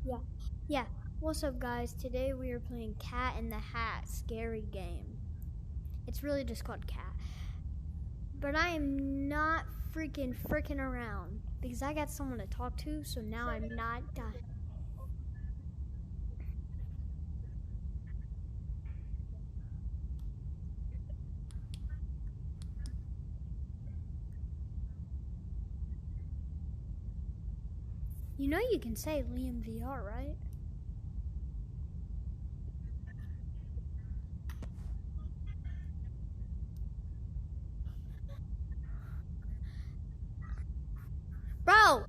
Yeah. Yeah. What's up, guys? Today we are playing Cat in the Hat scary game. It's really just called Cat. But I am not freaking around because I got someone to talk to, so now I'm not dying. You know you can say Liam VR, right? Bro!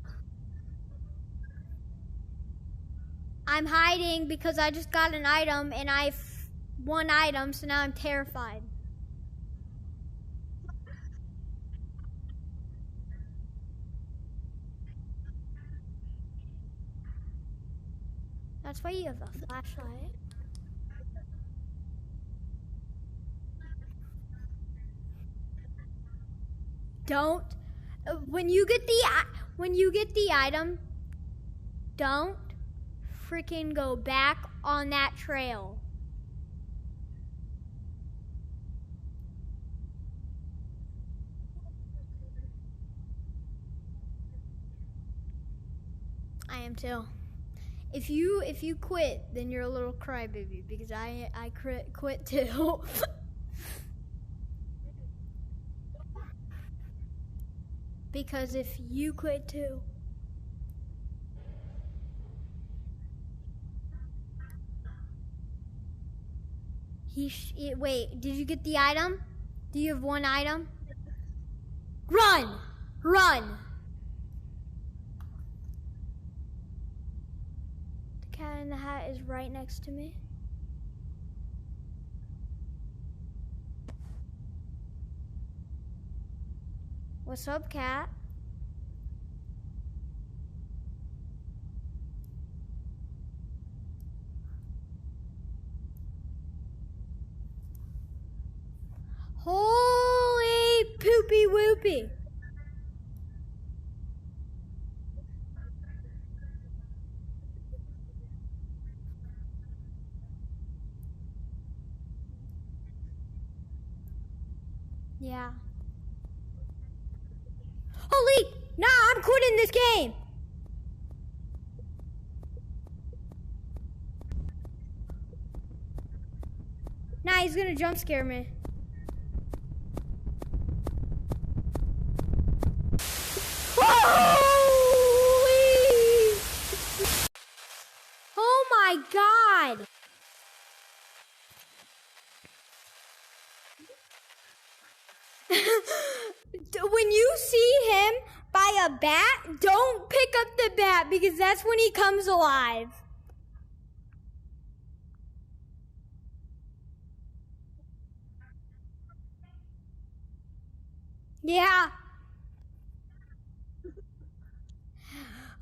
I'm hiding because I just got an item and I've one item, so now I'm terrified. That's why you have a flashlight. Don't. When you get the item, don't freaking go back on that trail. I am too. If you quit, then you're a little crybaby because I quit too. Because if you quit too. Wait, did you get the item? Do you have one item? Run! Run! The Cat in the Hat is right next to me. What's up, Cat? Holy poopy whoopy! Yeah. Holy! Nah, I'm quitting this game! Nah, he's gonna jump scare me. Holy! Oh my god! When you see him by a bat, don't pick up the bat because that's when he comes alive. Yeah.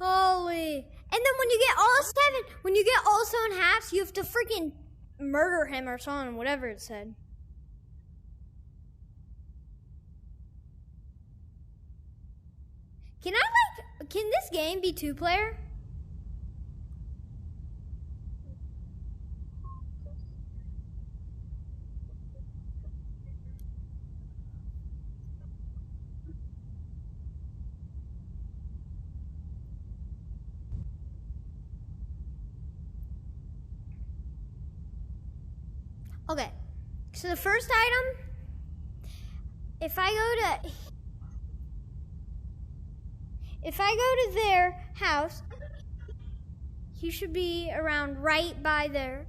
Holy. And then when you get all 7 halves, you have to freaking murder him or something, whatever it said. Can this game be 2-player? Okay. So the first item, if I go to their house, he should be around right by there.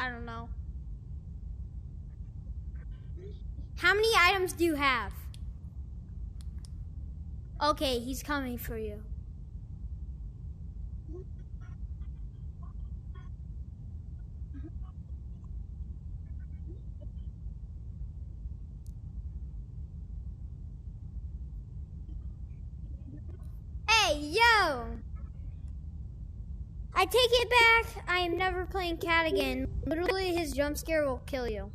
I don't know. How many items do you have? Okay, he's coming for you. I take it back. I am never playing cat again. Literally, his jump scare will kill you.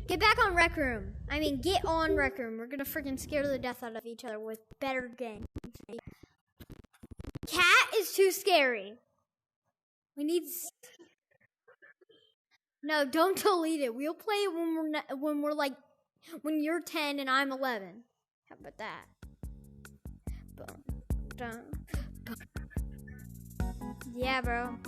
Get back on Rec Room. I mean, get on Rec Room. We're gonna freaking scare the death out of each other with better games. Cat is too scary. We need. No, don't delete it. We'll play it when we're like when you're 10 and I'm 11. How about that? Boom, dun, boom. Yeah, bro.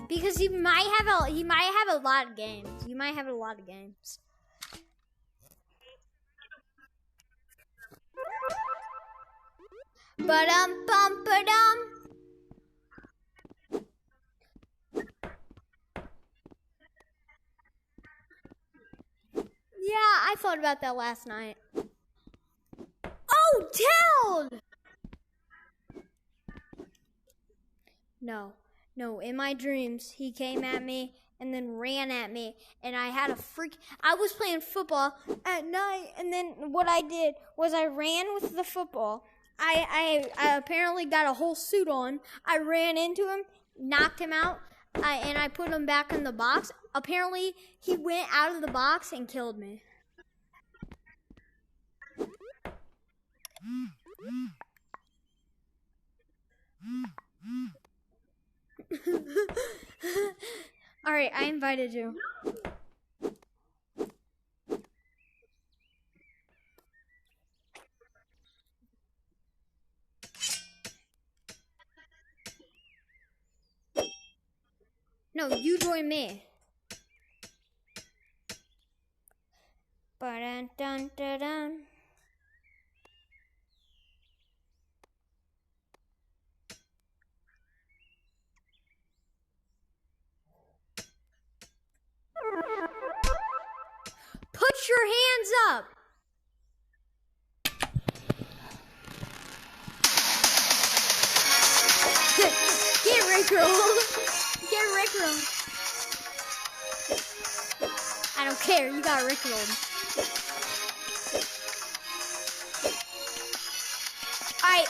Because you might have a lot of games. You might have a lot of games. Ba-dum bum ba-dum. Yeah, I thought about that last night. Oh, Teld! No, in my dreams, he came at me and then ran at me, and I had I was playing football at night, and then what I did was I ran with the football. I apparently got a whole suit on. I ran into him, knocked him out, and I put him back in the box. Apparently, he went out of the box and killed me. All right, I invited you. No, you join me. Ba-dun-dun-dun-dun. Put your hands up. Get rickrolled. Get rickrolled. I don't care. You got rickrolled. Alright.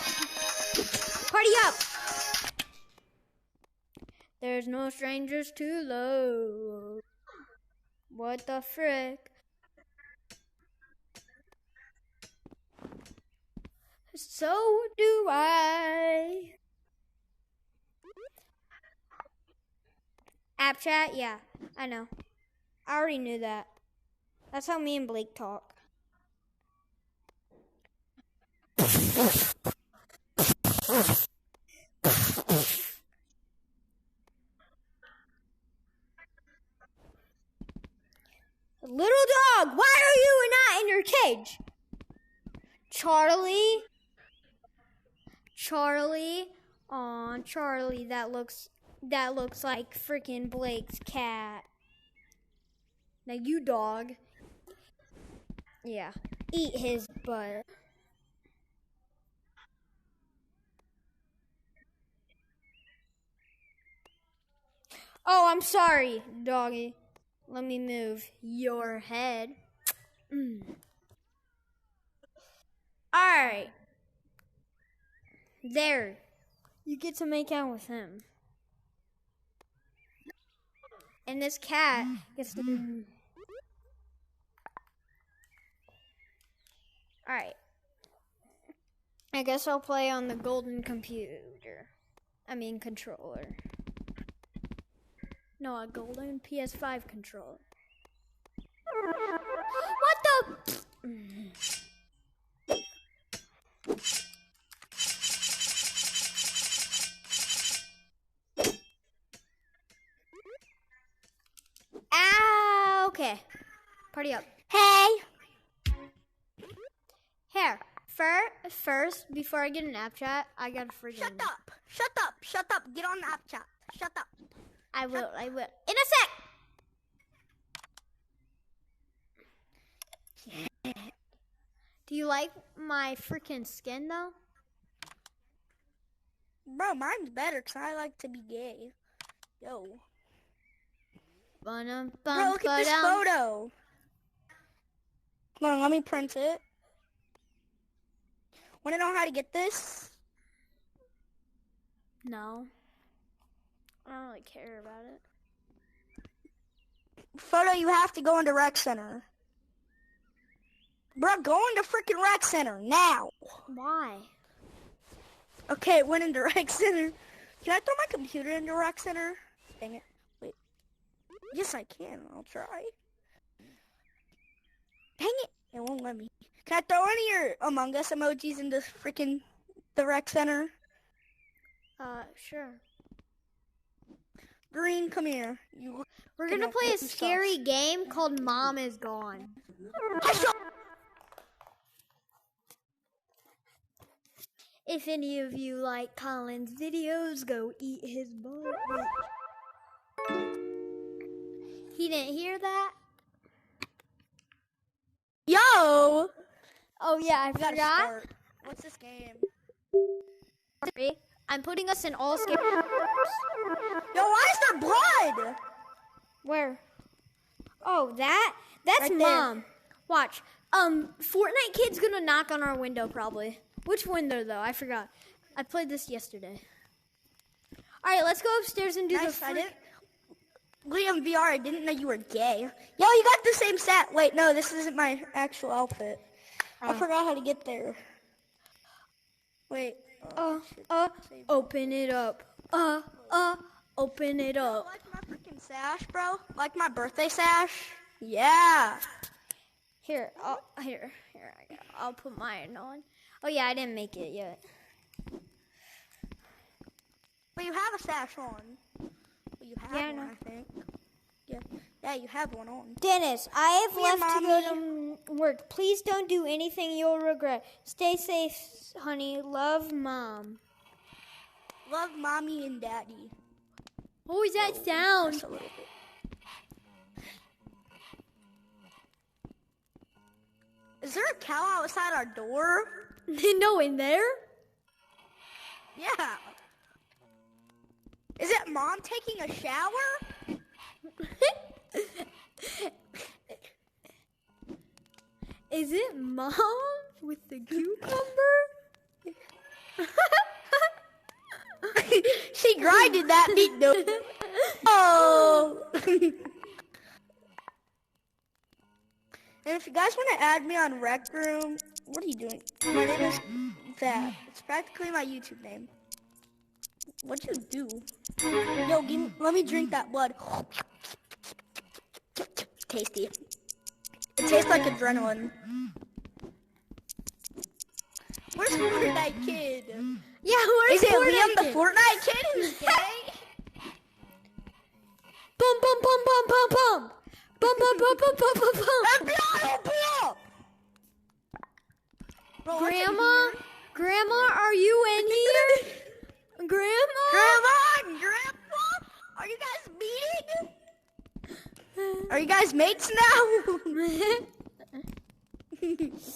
Party up. There's no strangers to love. What the frick? So do I. App chat? Yeah, I know. I already knew that. That's how me and Blake talk. Little dog, why are you not in your cage? Charlie. Aw, Charlie, that looks like freaking Blake's cat. Now you dog. Yeah. Eat his butt. Oh, I'm sorry, doggy. Let me move your head. Alright. There. You get to make out with him. And this cat gets to... Alright. I guess I'll play on the golden computer. I mean controller. No, a golden PS5 controller. What the... Ah, okay. Party up. Hey! Here, first, before I get an app chat, I gotta freaking... Shut up. Get on the app chat. Shut up. I will. In a sec! Do you like my freaking skin, though? Bro, mine's better because I like to be gay. Yo. Bum, Bro, look at this photo. Come on, let me print it. Want to know how to get this? No. I don't really care about it. Photo, you have to go into Rec Center. Bro, go into freaking Rec Center now. Why? Okay, it went into Rec Center. Can I throw my computer into Rec Center? Dang it. Wait. Yes, I can. I'll try. Dang it. It won't let me. Can I throw any of your Among Us emojis into freaking the Rec Center? Sure. Green, come here. We're gonna play a scary game called Mom is Gone. If any of you like Colin's videos, go eat his butt. He didn't hear that? Yo! Oh yeah, I forgot. What's this game? I'm putting us in all scary. Yo, why is there blood? Where? Oh, that's Right there. Mom. Watch. Fortnite kid's gonna knock on our window probably. Which window though? I forgot. I played this yesterday. All right, let's go upstairs and do Nice, the. I didn't. Liam VR, I didn't know you were gay. Yo, you got the same set. Wait, no, this isn't my actual outfit. I forgot how to get there. Wait. Open it up. Open it up. Like my freaking sash, bro? Like my birthday sash? Yeah. Here, I'll put mine on. Oh yeah, I didn't make it yet. But you have a sash on. Well, you have Yeah, I one, know. I think. Yeah, you have one on. Dennis, I have Here, left Mommy. to go to work. Please don't do anything you'll regret. Stay safe, honey. Love, Mom. Love mommy and daddy. What was that sound? Just a little bit. Is there a cow outside our door? No, in there? Yeah. Is it Mom taking a shower? Is it Mom with the cucumber? She grinded that meat dough. Oh. And if you guys want to add me on Rec Room, what are you doing? My name is that. It's practically my YouTube name. What'd you do? Yo, let me drink that blood. Tasty. It tastes like adrenaline. Where's Fortnite Kid? Yeah, where's Is it Liam the Kid? Fortnite Kid who's gay? Bum bum bum bum bum bum. Bum bum bum bum bum bum bum. FBI, open up! Bro, what's in Grandma, here? Grandma, are you in here? Grandma? Grandma and Grandpa? Are you guys meeting? Are you guys mates now?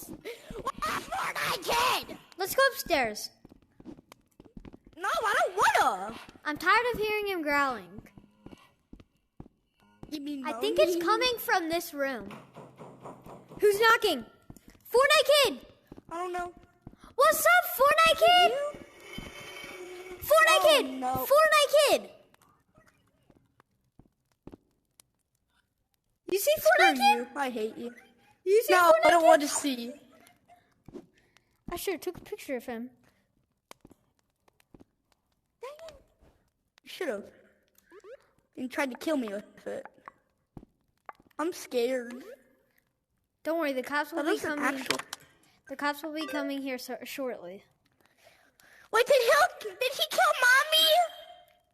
Fortnite Kid! Let's go upstairs. No, I don't wanna. I'm tired of hearing him growling. You mean I think it's coming from this room. Who's knocking? Fortnite Kid! I don't know. What's up, Fortnite Kid? Fortnite Oh, Kid! no. Fortnite Kid! You see Fortnite Screw Kid? you. I hate you. You see No, Fortnite I don't Kid? want to see. I should have took a picture of him. You should have. You tried to kill me with it. I'm scared. Don't worry, the cops will That be is an coming. actual... The cops will be coming here shortly. Wait, did he kill mommy?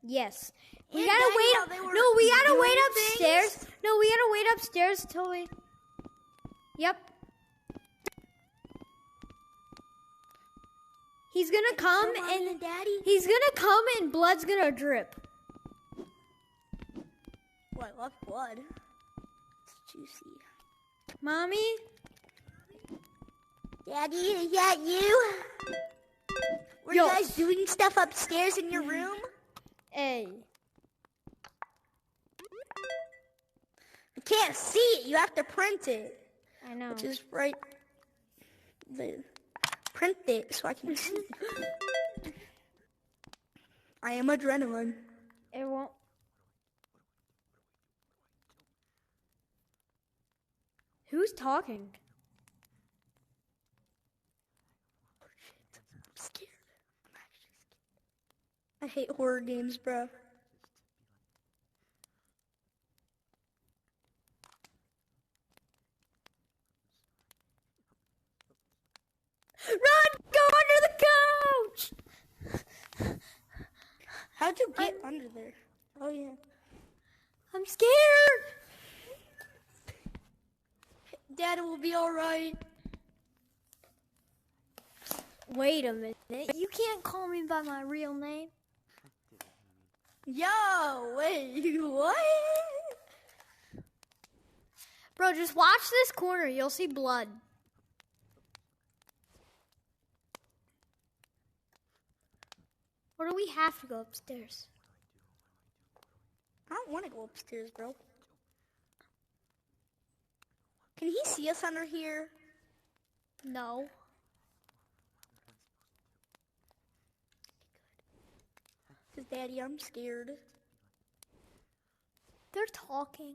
Yes. We Hey, gotta Daddy, wait. while they were No, we gotta doing wait upstairs. things? No, we gotta wait upstairs till we. Yep. He's gonna come Kill mommy and daddy? he's gonna come and blood's gonna drip. Oh, I love blood. It's juicy. Mommy? Daddy, is that you? Were Yo. you guys doing stuff upstairs in your room? Hey. can't see it. You have to print it. I know. Which is right there. Print it so I can see. I am adrenaline. It won't. Who's talking? I'm scared. I'm actually scared. I hate horror games, bro. Run! Go under the couch! How'd you get under there? Oh, yeah. I'm scared! Dad, it will be alright. Wait a minute. You can't call me by my real name. Yo, wait, what? Bro, just watch this corner. You'll see blood. Or do we have to go upstairs? I don't want to go upstairs, bro. Can he see us under here? No. Because, Daddy, I'm scared. They're talking.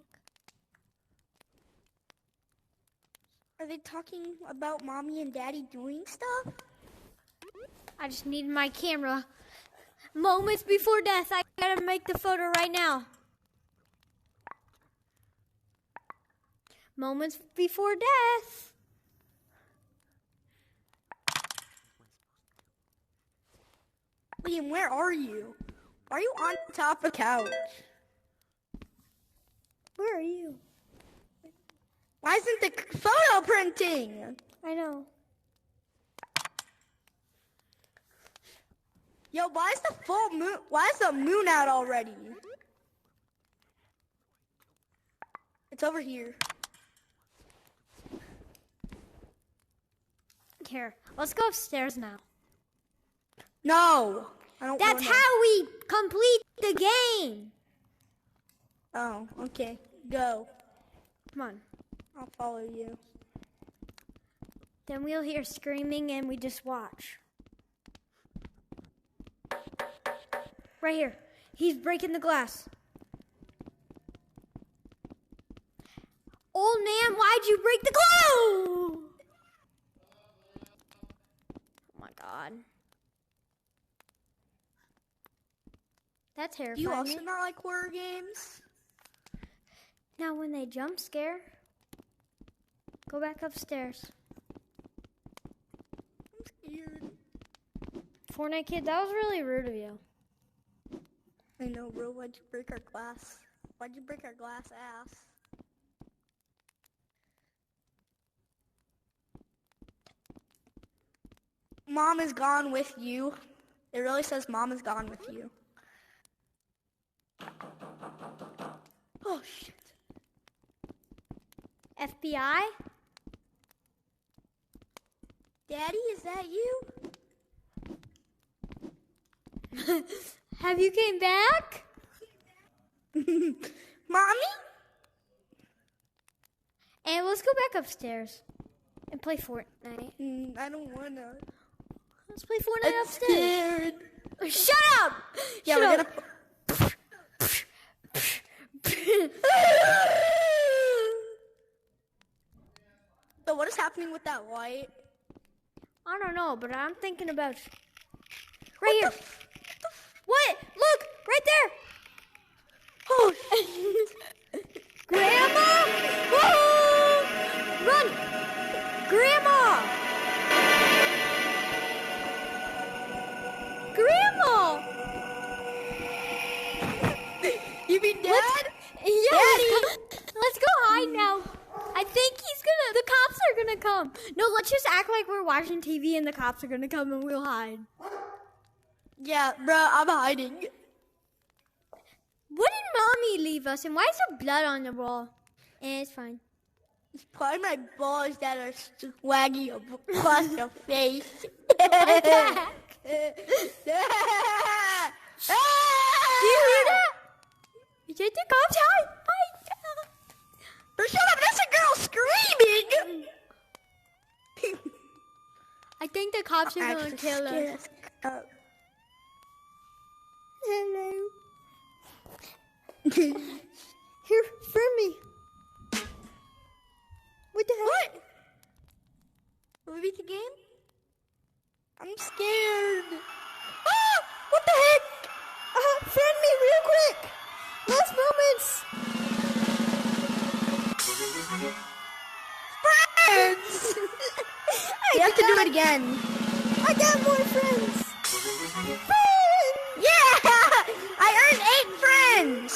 Are they talking about Mommy and Daddy doing stuff? I just need my camera. Moments before death. I gotta make the photo right now. Moments before death. Liam, where are you? Are you on top of the couch? Where are you? Why isn't the photo printing? I know. Yo, why is the full moon? Why is the moon out already? It's over here. Here, let's go upstairs now. No, I don't. That's wanna. how we complete the game. Oh, okay. Go. Come on. I'll follow you. Then we'll hear screaming and we just watch. Right here. He's breaking the glass. Old man, why'd you break the glass? Oh my God. That terrified Do you also me. not like horror games? Now when they jump scare, go back upstairs. I'm scared. Fortnite kid, that was really rude of you. I know, bro. Why'd you break our glass? Why'd you break our glass ass? Mom is gone with you. It really says Mom is gone with you. Oh, shit. FBI? Daddy, is that you? Have you came back? Mommy? And let's go back upstairs and play Fortnite. I don't wanna. Let's play Fortnite I'm upstairs. scared. Shut up! Yeah, Shut we're up. gonna. So what is happening with that light? I don't know, but I'm thinking about right here. What? Look, right there. Oh, Grandma! Whoa! Run! Grandma! Grandma! you mean Dad? Yeah, Daddy! let's go hide now. I think the cops are gonna come. No, let's just act like we're watching TV and the cops are gonna come and we'll hide. Yeah, bruh, I'm hiding. What did Mommy leave us? And why is there blood on the wall? It's fine. It's probably my balls that are swagging across your face. Attack! Do you hear that? Get the cops hide! think the cops are gonna kill us. Hello. Here, friend me. What the hell? What? Will we beat the game? I'm scared. Ah! What the heck? Friend me real quick. Last moments. Friends! You have to do it again. I got more friends. Yeah! I earned 8 friends!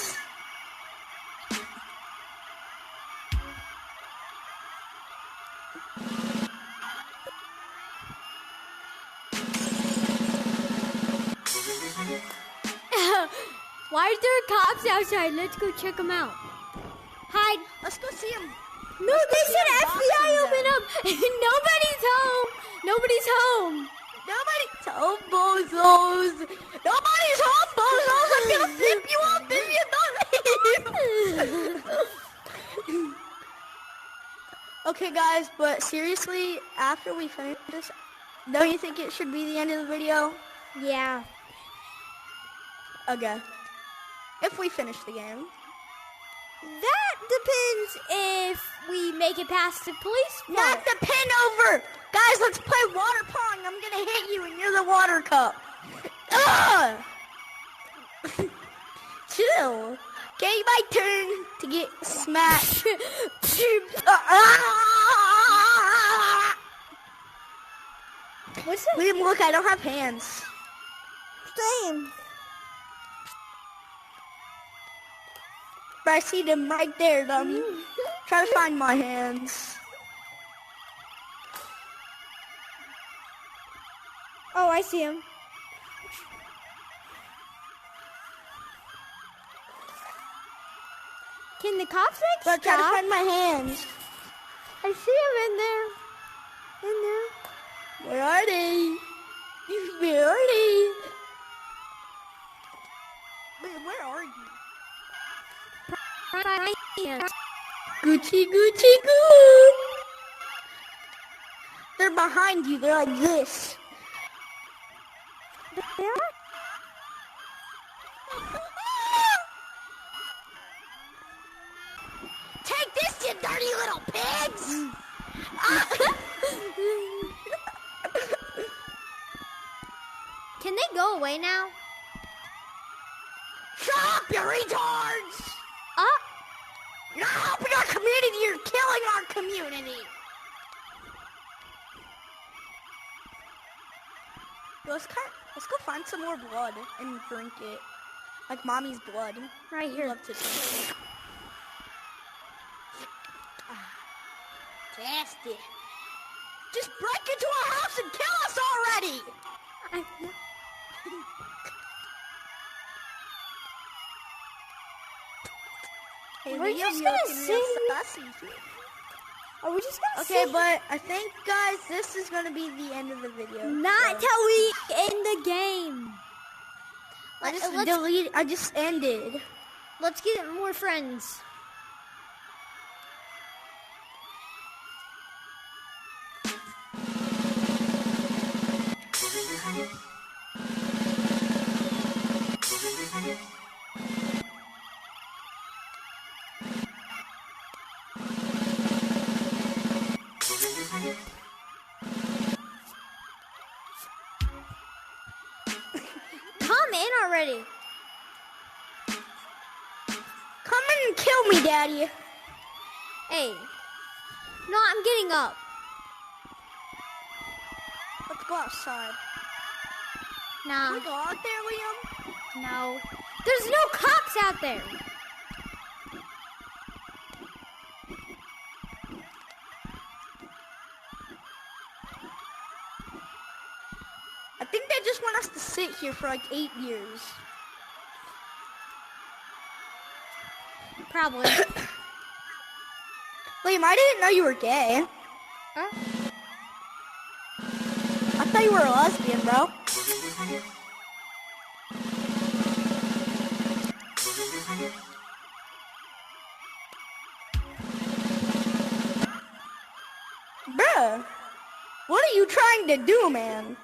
Why are there cops outside? Let's go check them out. Hide. Let's go see them. No, they said FBI open up. Nobody's home. Nobody's home. Nobody's home, bozos. Nobody's home, bozos. I'm gonna flip you off if you don't leave. Okay, guys, but seriously, after we finish this, don't you think it should be the end of the video? Yeah. Okay. If we finish the game. That depends if we make it past the police part. Knock the pin over! Guys, let's play water pong. I'm gonna hit you and you're the water cup. Ugh! Chill. Okay, my turn to get smacked. What's that? Liam, look, I don't have hands. Same. But I see them right there, dummy. Try to find my hands. Oh, I see him. Can the cops like But try to stop? find my hands. I see him in there. In there. Where are they? Where are they? Wait, where are you? Gucci, Gucci, goo. They're behind you. They're like this. There? Take this, you dirty little pigs! Can they go away now? Shut up, you retards! Up. You're not helping our community, you're killing our community! Let's go find some more blood and drink it. Like mommy's blood. Right We here. love to drink it. Tasty. Just break into our house and kill us already! Hey, We're Liam, just you're gonna looking real sing- sassy here. Are we just gonna Okay, sit but I think, guys, this is going to be the end of the video. Not so. till we end the game. I just ended. Let's get more friends. Come in already. Come in and kill me, Daddy. Hey. No, I'm getting up. Let's go outside. Can Nah, we go out there, Liam? no. There's no cops out there. I think they just want us to sit here for like 8 years. Probably. Liam, I didn't know you were gay. Huh? I thought you were a lesbian, bro. Bruh. What are you trying to do, man?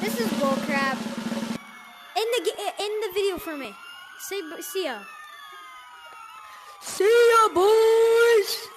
This is bullcrap. End the video for me. Say see ya. See ya, boys!